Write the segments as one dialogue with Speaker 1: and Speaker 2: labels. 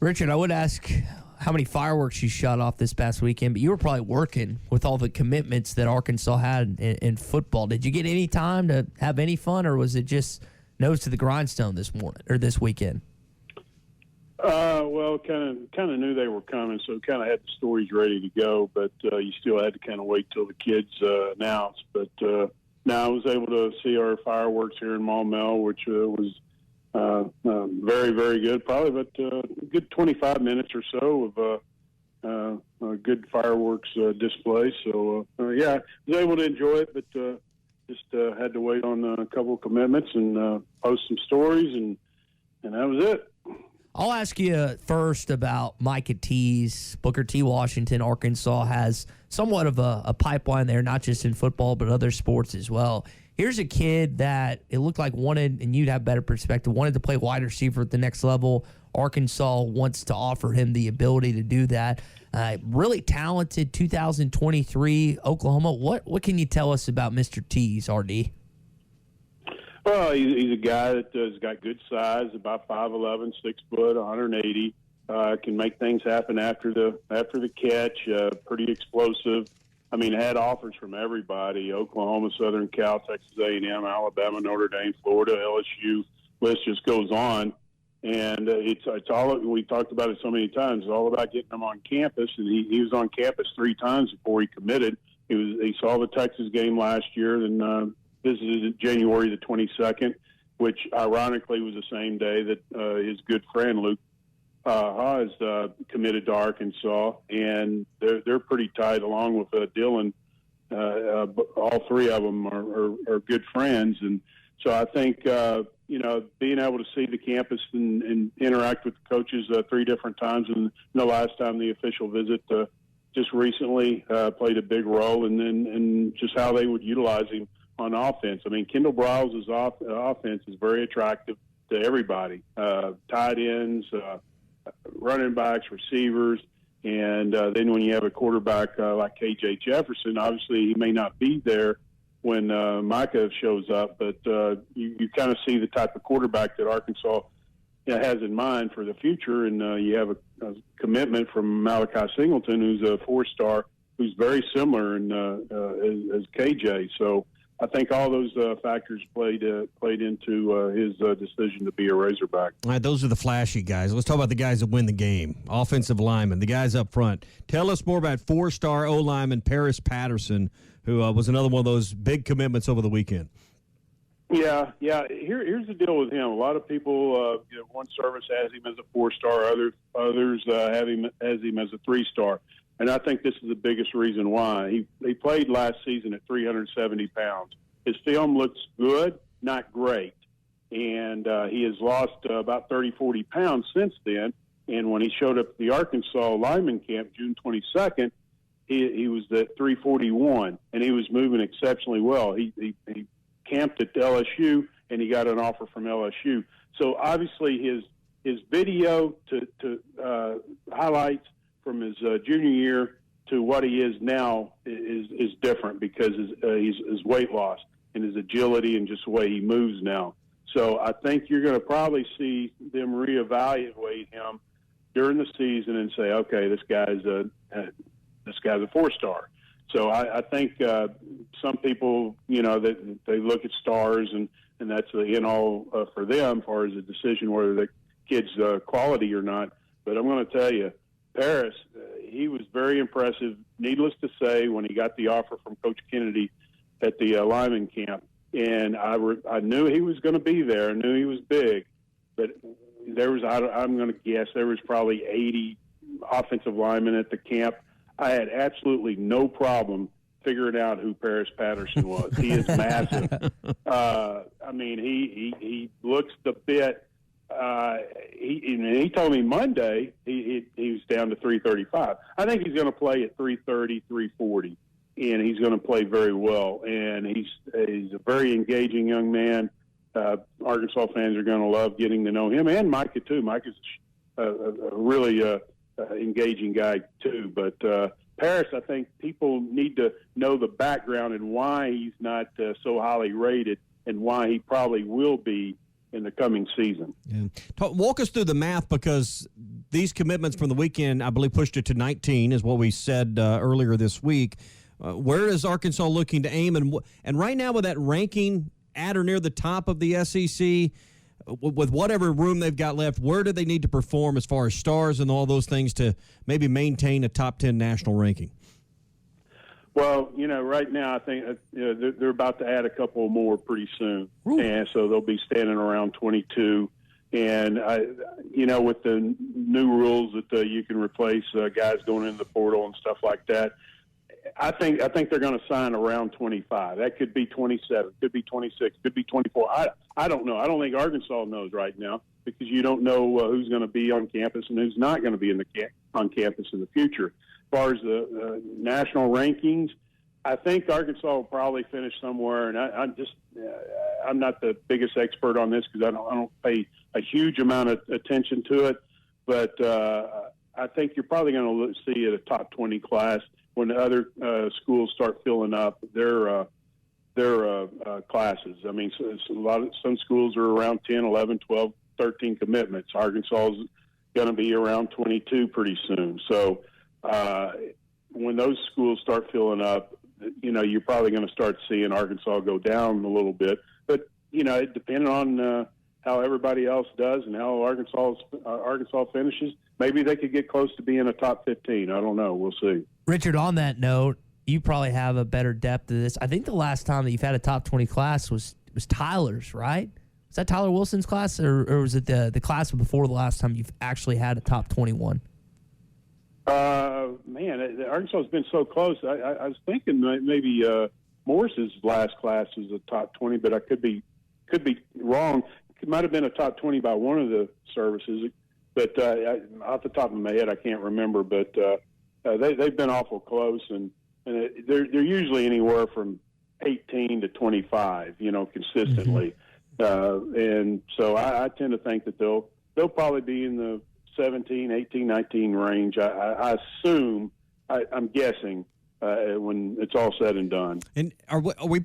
Speaker 1: Richard, I would ask how many fireworks you shot off this past weekend, but you were probably working with all the commitments that Arkansas had in football. Did you get any time to have any fun, or was it just nose to the grindstone this morning or this weekend?
Speaker 2: Well, kind of knew they were coming, so kind of had the stories ready to go, but you still had to kind of wait till the kids announced. But now I was able to see our fireworks here in Maumelle, which was very, very good. Probably about a good 25 minutes or so of a good fireworks display. So, yeah, I was able to enjoy it, but just had to wait on a couple of commitments and post some stories, and that was it.
Speaker 1: I'll ask you first about Micah Tease. Booker T. Washington, Arkansas has somewhat of a pipeline there, not just in football, but other sports as well. Here's a kid that it looked like wanted, and you'd have better perspective, wanted to play wide receiver at the next level. Arkansas wants to offer him the ability to do that. Really talented 2023 Oklahoma. What can you tell us about Mr. Tease, RD?
Speaker 2: Well, he's a guy that has got good size, about 5'11", 6 foot, 180. Can make things happen after the catch. Pretty explosive. I mean, had offers from everybody: Oklahoma, Southern Cal, Texas A&M, Alabama, Notre Dame, Florida, LSU. List just goes on. And it's all, we talked about it so many times. It's all about getting him on campus. And he was on campus 3 times before he committed. He saw the Texas game last year, then visited January the 22nd, which ironically was the same day that his good friend Luke Haas committed to Arkansas, and they're pretty tight along with Dylan. All 3 of them are good friends, and so I think being able to see the campus and interact with the coaches 3 different times, and the last time the official visit just recently played a big role, and just how they would utilize him on offense. I mean, Kendall Briles' offense is very attractive to everybody, tight ends, running backs, receivers, and then when you have a quarterback like KJ Jefferson, obviously he may not be there when Micah shows up, but you kind of see the type of quarterback that Arkansas has in mind for the future, and you have a commitment from Malachi Singleton, who's a 4-star, who's very similar as KJ. So I think all those factors played into his decision to be a Razorback.
Speaker 3: All right, those are the flashy guys. Let's talk about the guys that win the game. Offensive linemen, the guys up front. Tell us more about 4-star O-lineman Paris Patterson, who was another one of those big commitments over the weekend.
Speaker 2: Yeah. Here's the deal with him. A lot of people, one service has him as a 4-star, others have him as a 3-star. And I think this is the biggest reason why. He played last season at 370 pounds. His film looks good, not great. And he has lost about 30, 40 pounds since then. And when he showed up at the Arkansas lineman camp June 22nd, he was at 341, and he was moving exceptionally well. He camped at LSU, and he got an offer from LSU. So obviously his video to highlights from his junior year to what he is now is different because his weight loss and his agility and just the way he moves now. So I think you're going to probably see them reevaluate him during the season and say, okay, this guy's a 4-star. So I think some people, that they look at stars and that's the end all for them as far as a decision whether the kid's quality or not. But I'm going to tell you, Paris, he was very impressive. Needless to say, when he got the offer from Coach Kennedy at the lineman camp, and I knew he was going to be there. I knew he was big, but I'm going to guess there was probably 80 offensive linemen at the camp. I had absolutely no problem figuring out who Paris Patterson was. He is massive. I mean, he looks the bit. He told me Monday he was down to 335. I think he's going to play at 330, 340, and he's going to play very well. And he's a very engaging young man. Arkansas fans are going to love getting to know him, and Micah too. Micah's a really engaging guy too. But Paris, I think people need to know the background and why he's not so highly rated, and why he probably will be in the coming season.
Speaker 3: Yeah. Walk us through the math, because these commitments from the weekend, I believe, pushed it to 19, is what we said earlier this week. Where is Arkansas looking to aim? And right now, with that ranking at or near the top of the SEC, with whatever room they've got left, where do they need to perform as far as stars and all those things to maybe maintain a top 10 national ranking?
Speaker 2: Well, right now I think they're about to add a couple more pretty soon.
Speaker 1: Ooh.
Speaker 2: And so they'll be standing around 22. And, with the new rules that you can replace guys going into the portal and stuff like that, I think they're going to sign around 25. That could be 27, could be 26, could be 24. I don't know. I don't think Arkansas knows right now, because you don't know who's going to be on campus and who's not going to be on campus in the future. As far as the national rankings, I think Arkansas will probably finish somewhere. And I'm not the biggest expert on this, because I don't pay a huge amount of attention to it. But I think you're probably going to see a top 20 class when the other schools start filling up their classes. I mean, some schools are around 10, 11, 12, 13 commitments. Arkansas is going to be around 22 pretty soon. So when those schools start filling up, you're probably going to start seeing Arkansas go down a little bit. But, it depends on how everybody else does and how Arkansas finishes. Maybe they could get close to being a top 15. I don't know. We'll see.
Speaker 1: Richard, on that note, you probably have a better depth of this. I think the last time that you've had a top 20 class was Tyler's, right? Was that Tyler Wilson's class, or was it the class before the last time you've actually had a top 21?
Speaker 2: Man, Arkansas has been so close. I was thinking maybe Morris's last class was a top 20, but I could be wrong. It might have been a top 20 by one of the services, but off the top of my head, I can't remember. But they've been awful close, and they're usually anywhere from 18 to 25, consistently. Mm-hmm. And so I tend to think that they'll probably be in the 17, 18, 19 range. I assume, I'm guessing, when it's all said and done.
Speaker 3: And are we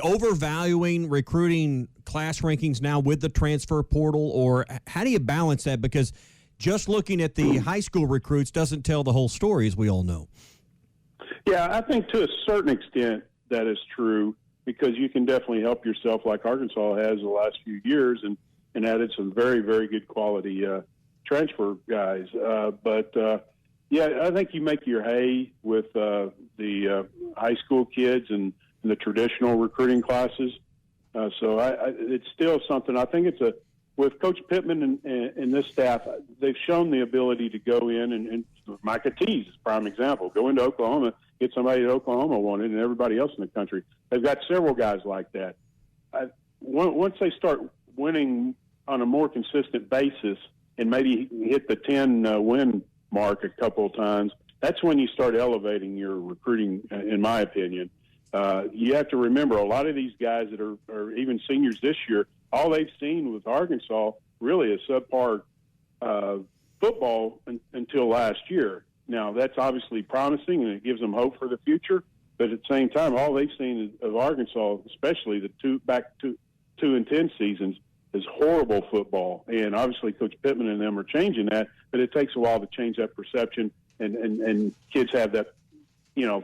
Speaker 3: overvaluing recruiting class rankings now with the transfer portal, or how do you balance that? Because just looking at the high school recruits doesn't tell the whole story, as we all know.
Speaker 2: Yeah, I think to a certain extent that is true, because you can definitely help yourself like Arkansas has the last few years and added some very, very good quality transfer guys. But I think you make your hay with the high school kids and the traditional recruiting classes. So it's still something. I think with Coach Pittman and this staff, they've shown the ability to go in and Micah Tease is a prime example. Go into Oklahoma, get somebody that Oklahoma wanted, and everybody else in the country. They've got several guys like that. Once they start winning on a more consistent basis and maybe hit the 10 win mark a couple of times, that's when you start elevating your recruiting, in my opinion. You have to remember, a lot of these guys that are even seniors this year, all they've seen with Arkansas really is subpar football until last year. Now, that's obviously promising, and it gives them hope for the future. But at the same time, all they've seen of Arkansas, especially the 2-10 seasons, is horrible football. And obviously Coach Pittman and them are changing that, but it takes a while to change that perception. And kids have that,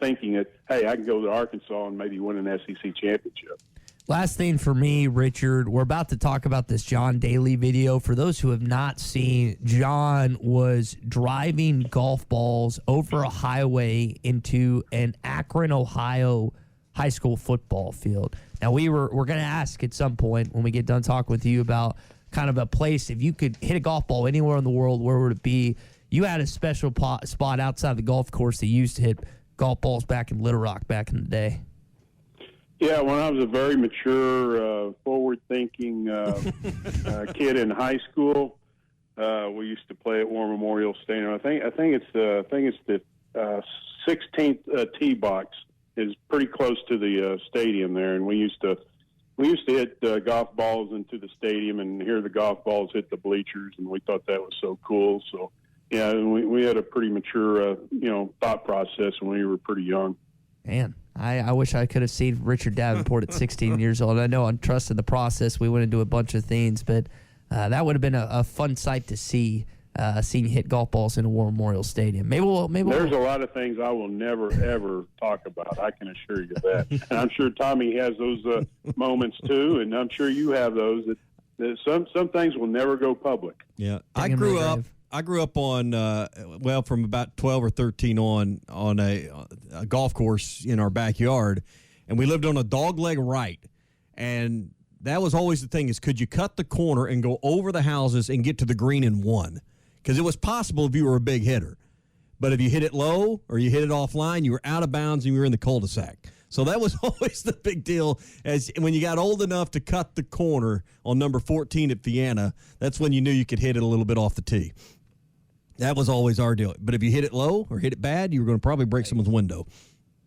Speaker 2: thinking that, hey, I can go to Arkansas and maybe win an SEC championship.
Speaker 1: Last thing for me, Richard, we're about to talk about this John Daly video. For those who have not seen, John was driving golf balls over a highway into an Akron, Ohio high school football field. Now, we're going to ask at some point when we get done talking with you about kind of a place, if you could hit a golf ball anywhere in the world, where would it be? You had a special spot outside the golf course that you used to hit golf balls back in Little Rock back in the day.
Speaker 2: Yeah, when I was a very mature, forward-thinking kid in high school, we used to play at War Memorial Stadium. I think it's the 16th tee box is pretty close to the stadium there, and we used to hit golf balls into the stadium and hear the golf balls hit the bleachers, and we thought that was so cool. So, yeah, we had a pretty mature, thought process when we were pretty young.
Speaker 1: Man, I wish I could have seen Richard Davenport at 16 years old. I know I'm trusting the process. We went into a bunch of things, but that would have been a fun sight to see. Seeing hit golf balls in a War Memorial Stadium. Maybe
Speaker 2: There's a lot of things I will never ever talk about. I can assure you that. And I'm sure Tommy has those moments too, and I'm sure you have those. That some things will never go public.
Speaker 3: Yeah, I grew up on from about 12 or 13 on a golf course in our backyard, and we lived on a dogleg right, and that was always the thing: is could you cut the corner and go over the houses and get to the green in one? Because it was possible if you were a big hitter. But if you hit it low or you hit it offline, you were out of bounds and you were in the cul-de-sac. So that was always the big deal. As when you got old enough to cut the corner on number 14 at Vienna, that's when you knew you could hit it a little bit off the tee. That was always our deal. But if you hit it low or hit it bad, you were going to probably break someone's window.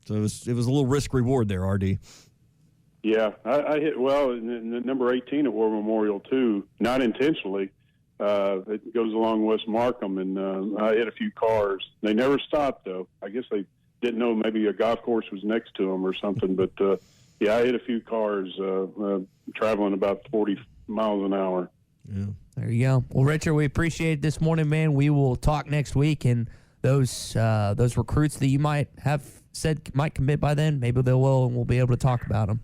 Speaker 3: So it was a little risk-reward there, RD.
Speaker 2: Yeah, I hit well in the number 18 at War Memorial, too, not intentionally. It goes along West Markham, and I hit a few cars. They never stopped, though. I guess they didn't know maybe a golf course was next to them or something. But, I hit a few cars traveling about 40 miles an hour.
Speaker 1: Yeah. There you go. Well, Richard, we appreciate it this morning, man. We will talk next week, and those recruits that you might have said might commit by then, maybe they will, and we'll be able to talk about them.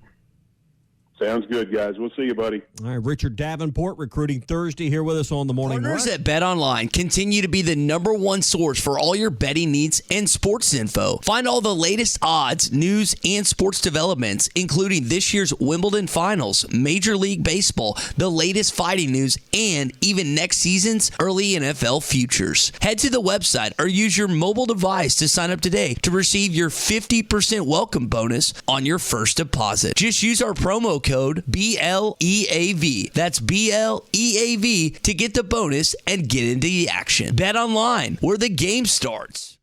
Speaker 2: Sounds good, guys. We'll see you, buddy.
Speaker 3: All right, Richard Davenport, Recruiting Thursday, here with us on the Morning
Speaker 4: Partners
Speaker 3: Rush.
Speaker 4: at BetOnline continue to be the #1 source for all your betting needs and sports info. Find all the latest odds, news, and sports developments, including this year's Wimbledon Finals, Major League Baseball, the latest fighting news, and even next season's early NFL futures. Head to the website or use your mobile device to sign up today to receive your 50% welcome bonus on your first deposit. Just use our promo code BLEAV. That's BLEAV to get the bonus and get into the action. Bet online, where the game starts.